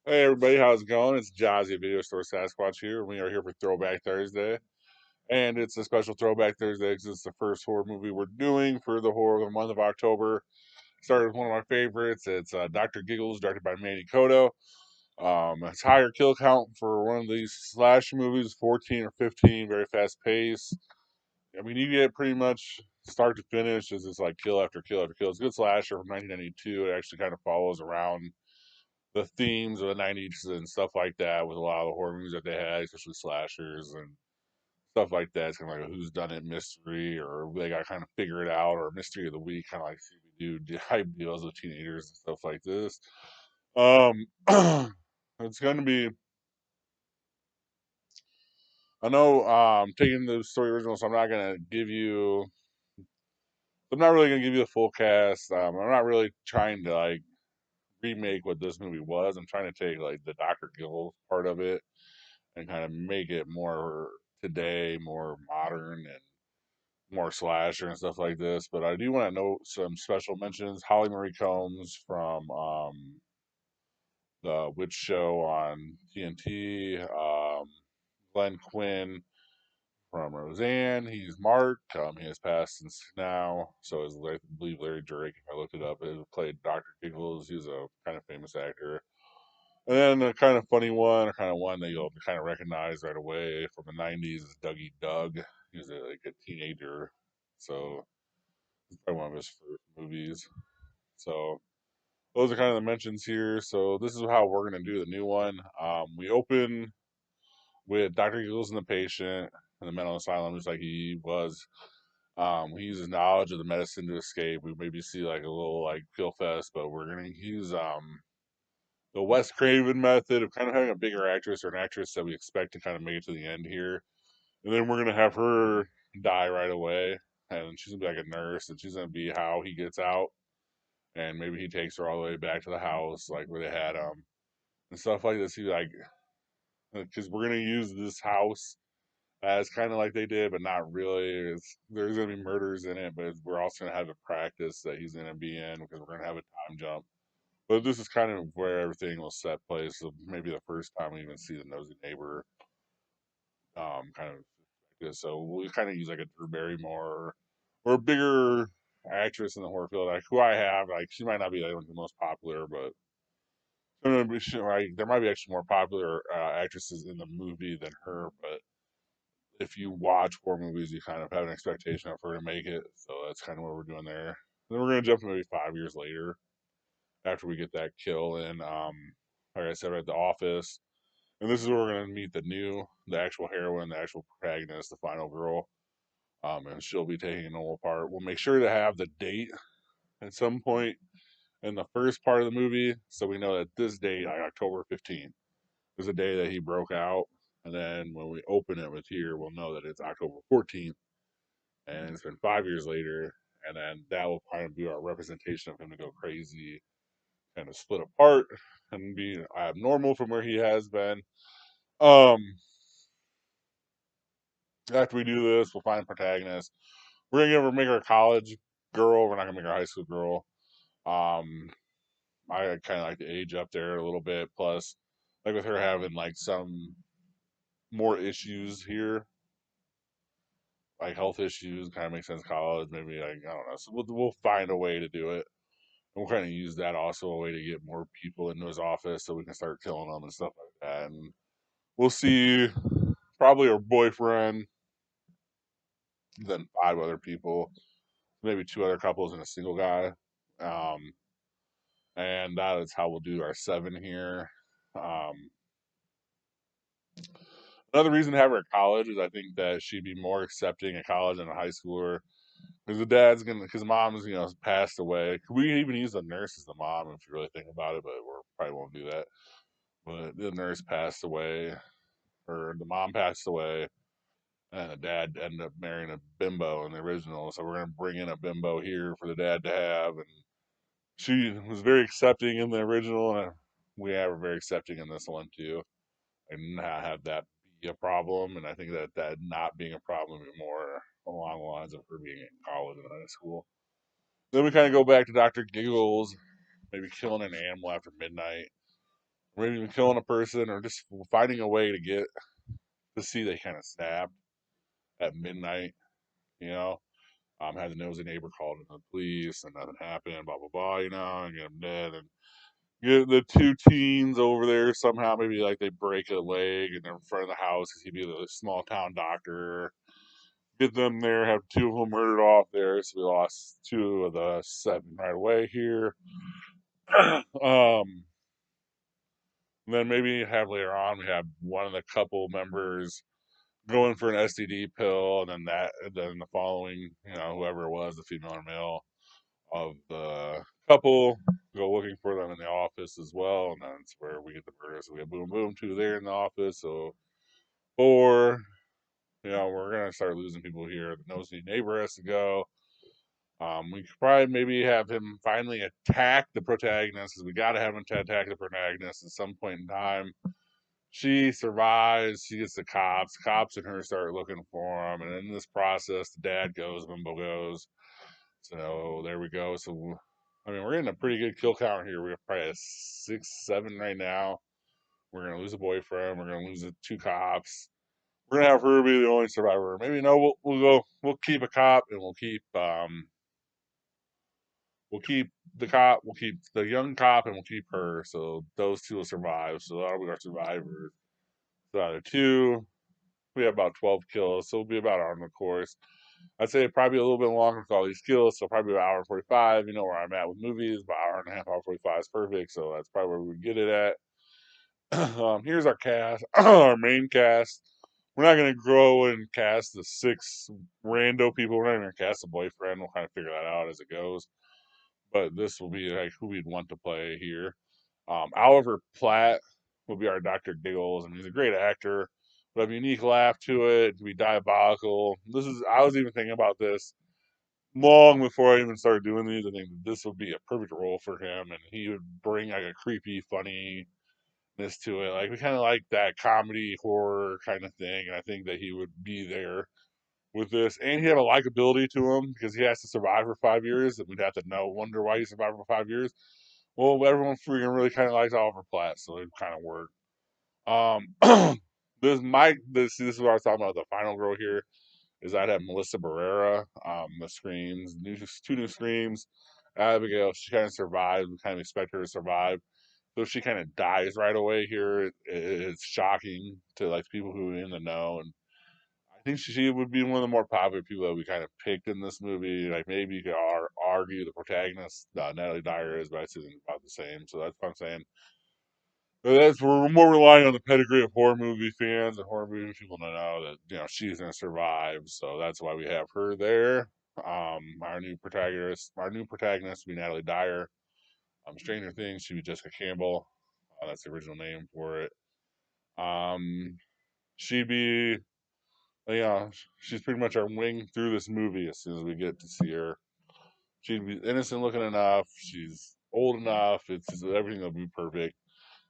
Hey everybody, how's it going? It's Jazzy Video Store Sasquatch here. We are here for Throwback Thursday, and it's a special Throwback Thursday because it's the first horror movie we're doing for the horror of the month of October. Started with one of my favorites. It's Dr. Giggles, directed by Manny Koto. It's higher kill count for one of these slash movies, 14 or 15, very fast pace. I mean, you get pretty much start to finish as it's like kill after kill after kill. It's a good slasher from 1992. It actually kind of follows around the themes of the 90s and stuff like that with a lot of the horror movies that they had, especially slashers and stuff like that. It's kind of like a who's done it mystery, or they got to kind of figure it out, or mystery of the week, kind of like Scooby-Doo hype deals with teenagers and stuff like this. Um, it's going to be, I know, taking the story original, so I'm not going to give you, I'm not really going to give you the full cast. I'm not really trying to like remake what this movie was. I'm trying to take like the Dr. Gill part of it and kind of make it more today, more modern, and more slasher and stuff like this. But I do want to note some special mentions. Holly Marie Combs from the Witch Show on TNT. Glenn Quinn from Roseanne. He's Mark. He has passed since now. So is I believe Larry Drake. If I looked it up, it played Dr. Giggles. He's a kind of famous actor. And then a kind of funny one, or kind of one that you'll kind of recognize right away from the '90s is Dougie Doug. He was like a teenager, so it's probably one of his first movies. So those are kind of the mentions here. So this is how we're gonna do the new one. We open with Dr. Giggles and the patient in the mental asylum, just like he was. He uses knowledge of the medicine to escape. We maybe see like a little like kill fest, but we're gonna use the Wes Craven method of kind of having a bigger actress or an actress that we expect to kind of make it to the end here. And then we're gonna have her die right away. And she's gonna be like a nurse, and she's gonna be how he gets out. And maybe he takes her all the way back to the house, like where they had and stuff like this. He like because we're gonna use this house as kind of like they did, but not really. There's gonna be murders in it, but we're also gonna have a practice that he's gonna be in because we're gonna have a time jump. But this is kind of where everything will set place. So maybe the first time we even see the nosy neighbor, kind of this. So we kind of use like a Drew Barrymore or a bigger actress in the horror field, like who I have. Like she might not be like the most popular, but like there might be actually more popular actresses in the movie than her. But if you watch horror movies, you kind of have an expectation of her to make it. So that's kind of what we're doing there. Then we're gonna jump to maybe 5 years later after we get that kill in. Like I said, we're at the office. And this is where we're going to meet the actual heroine, the actual protagonist, the final girl. And she'll be taking a normal part. We'll make sure to have the date at some point in the first part of the movie, so we know that this date, like October 15th, is the day that he broke out. And then when we open it with here, we'll know that it's October 14th, and it's been 5 years later. And then that will kind of be our representation of him to go crazy, kind of split apart, and be abnormal from where he has been. Um, After we do this, we'll find a protagonist. We're gonna give her make her a college girl. We're not gonna make her a high school girl. Um, I kind of like to age up there a little bit. Plus, like with her having like some more issues here, like health issues, kind of makes sense. College, maybe like I don't know. So we'll find a way to do it. And we'll kind of use that also a way to get more people into his office so we can start killing them and stuff like that. And we'll see probably her boyfriend, then five other people, maybe two other couples and a single guy. Um, and that is how we'll do our seven here. Um, Another reason to have her at college is I think that she'd be more accepting at college than a high schooler. Because the dad's gonna, because mom's passed away. We even use the nurse as the mom if you really think about it, but we probably won't do that. But the nurse passed away, or the mom passed away, and the dad ended up marrying a bimbo in the original. So we're gonna bring in a bimbo here for the dad to have, and she was very accepting in the original, and we have her very accepting in this one too, and not have that be a problem. And I think that that not being a problem would be more along the lines of her being in college and high school. Then we kind of go back to Dr. Giggles, maybe killing an animal after midnight. or maybe even killing a person, or just finding a way to get to see they kind of snapped at midnight. You know, had the nosy neighbor called in the police and nothing happened, blah blah blah. And get them dead, and get the two teens over there somehow. Maybe like they break a leg and they're in front of the house because he'd be the small town doctor. Get them there, have two of them murdered off there, so we lost two of the seven right away here. um, then maybe have later on we have one of the couple members going for an STD pill, and then the following, whoever it was, the female or male of the couple, go looking for them in the office as well, and that's where we get the murder. So we have boom boom two there in the office. So four, we're gonna start losing people here. The nosy neighbor has to go. We could probably maybe have him finally attack the protagonist, because we got to have him to attack the protagonist at some point in time. She survives. She gets the cops. Cops and her start looking for him, and in this process, the dad goes, Bimbo goes. So there we go. So, I mean, we're getting a pretty good kill count here. We're probably at 6, 7 right now. We're gonna lose a boyfriend. We're gonna lose the two cops. We're gonna have her be the only survivor. Maybe no, we'll go. We'll keep a cop, and we'll keep the cop. We'll keep the young cop, and we'll keep her. So those two will survive. So that'll be our survivors. So out of two, we have about 12 kills. So we'll be about on the course. I'd say probably a little bit longer with all these kills, so probably about an hour and 45. You know where I'm at with movies, about an hour and a half, hour 45 is perfect, so that's probably where we would get it at. Here's our cast, our main cast. We're not going to grow and cast the six rando people. We're not going to cast a boyfriend. We'll kind of figure that out as it goes. But this will be like who we'd want to play here. Oliver Platt will be our Dr. Giggles, and he's a great actor. But have a unique laugh to it. To be diabolical. I was even thinking about this long before I even started doing these. I think this would be a perfect role for him, and he would bring like a creepy funniness to it. Like we kind of like that comedy horror kind of thing, and I think that he would be there with this. And he had a likability to him because he has to survive for 5 years, and we'd have to wonder why he survived for 5 years. Well, everyone freaking really kind of likes Oliver Platt, so it kind of worked. This is what I was talking about. The final girl here is I'd have Melissa Barrera, the Screams, two new Screams. Abigail, she kind of survived. We kind of expect her to survive. So she kind of dies right away here. It's shocking to like people who are in the know, and I think she would be one of the more popular people that we kind of picked in this movie. Like maybe you could argue the protagonist, Natalie Dyer, is, but I think about the same. So that's what I'm saying. But we're more relying on the pedigree of horror movie fans and horror movie people to know that she's gonna survive. So that's why we have her there. Our new protagonist will be Natalie Dyer. Stranger Things, she'd be Jessica Campbell. That's the original name for it. Um, she'd be, she's pretty much our wing through this movie. As soon as we get to see her, she'd be innocent looking enough. She's old enough. It's everything will be perfect.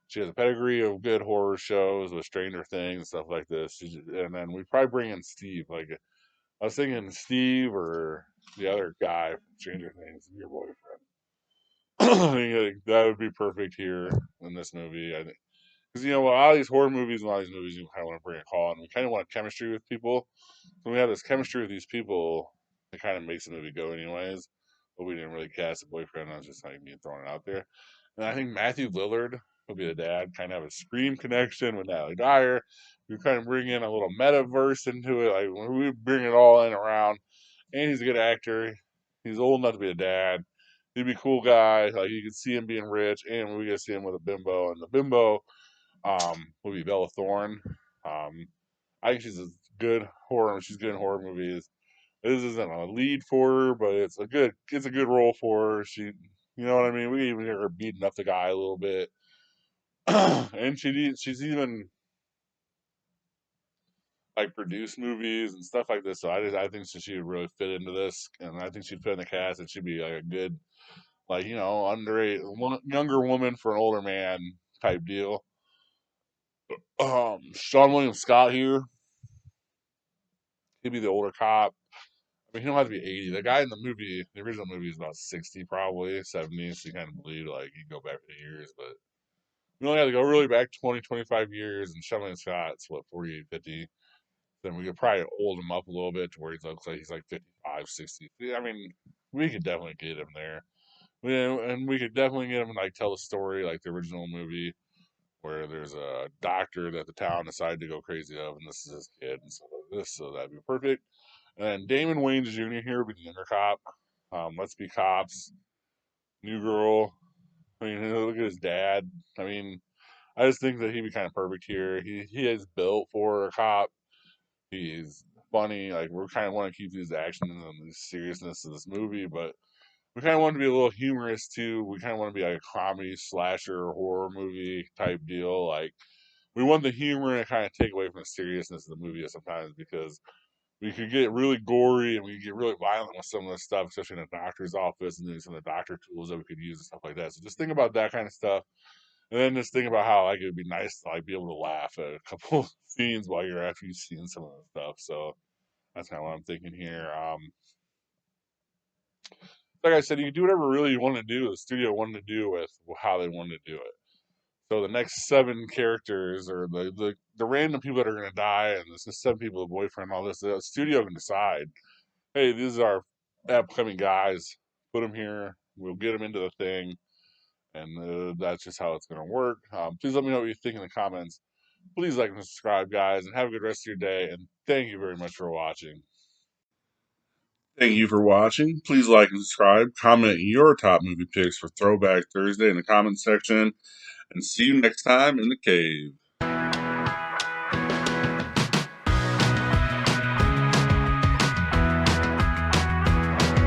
She has a pedigree of good horror shows with Stranger Things and stuff like this. And then we probably bring in Steve. Like I was thinking, Steve or the other guy from Stranger Things, your boyfriend. I think like, that would be perfect here in this movie. I think because a lot of these horror movies and a lot of these movies, you kind of want to bring a call, and we kind of want chemistry with people. So when we have this chemistry with these people, it kind of makes the movie go anyways. But we didn't really cast a boyfriend. I was just like me throwing it out there. And I think Matthew Lillard will be the dad. Kind of have a Scream connection with Natalie Dyer. We kind of bring in a little metaverse into it. Like when we bring it all in around, and he's a good actor. He's old enough to be a dad. He'd be a cool guy. Like you could see him being rich, and we get to see him with a bimbo. And the bimbo will be Bella Thorne. Um, I think she's a good horror. She's good in horror movies. This isn't a lead for her, but it's a good role for her. You know what I mean. We even hear her beating up the guy a little bit, and she's even like produced movies and stuff like this. So I think she would really fit into this, and I think she'd fit in the cast, and she'd be like a good younger woman for an older man type deal. Sean William Scott here. He'd be the older cop. I mean, he don't have to be 80. The guy in the original movie, is about 60, probably 70. So you kind of believe like he'd go back for years, but We only had to go really back 20, 25 years, and Shelly Scott's what 48, 50. Then we could probably old him up a little bit to where he looks like he's like 55, 60. I mean, we could definitely get him there. Yeah, and we could definitely get him to like tell a story like the original movie where there's a doctor that the town decided to go crazy of, and this is his kid, and so that'd be perfect. And then Damon Wayans Jr. here would be the younger cop. Let's be cops. New girl. I mean, look at his dad. I mean, I just think that he'd be kind of perfect here. He is built for a cop. He's funny. Like we kind of want to keep these action and the seriousness of this movie, but we kind of want to be a little humorous too. We kind of want to be like a comedy slasher horror movie type deal. Like we want the humor and kind of take away from the seriousness of the movie sometimes because we could get really gory and we could get really violent with some of the stuff, especially in a doctor's office and then some of the doctor tools that we could use and stuff like that. So just think about that kind of stuff. And then just think about how like it would be nice to like be able to laugh at a couple scenes while you're after you've seen some of the stuff. So that's kind of what I'm thinking here. Like I said, you can do whatever really you want to do. The studio wanted to do with how they wanted to do it. So the next seven characters, or the random people that are going to die, and this is seven people, a boyfriend, all this, the studio can decide. Hey, these are our upcoming guys. Put them here. We'll get them into the thing, and that's just how it's going to work. Please let me know what you think in the comments. Please like and subscribe, guys, and have a good rest of your day. And thank you very much for watching. Thank you for watching. Please like and subscribe. Comment your top movie picks for Throwback Thursday in the comments section. And see you next time in the cave.